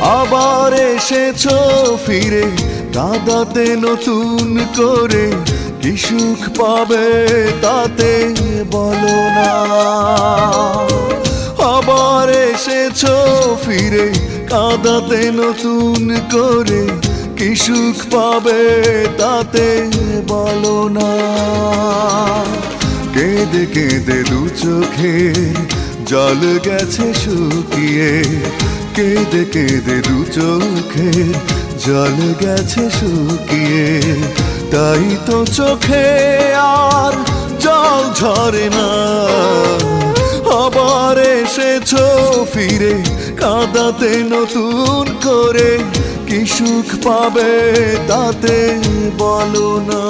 আবার এসেছো ফিরে কাঁদাতে নতুন করে, কি সুখ পাবে তাতে বলো না। আবার এসেছো ফিরে কাঁদাতে নতুন করে, কি সুখ পাবে তাতে বলো না। কেঁদে কেঁদে দু চোখে জল গেছে শুকিয়ে, কেঁদে কেঁদে দু চোখে জল গেছে শুকিয়ে, তাই তো চোখে আর জল ঝরে না। আবার এসেছো ফিরে কাঁদাতে নতুন করে, কি সুখ পাবে তাতে বলো না।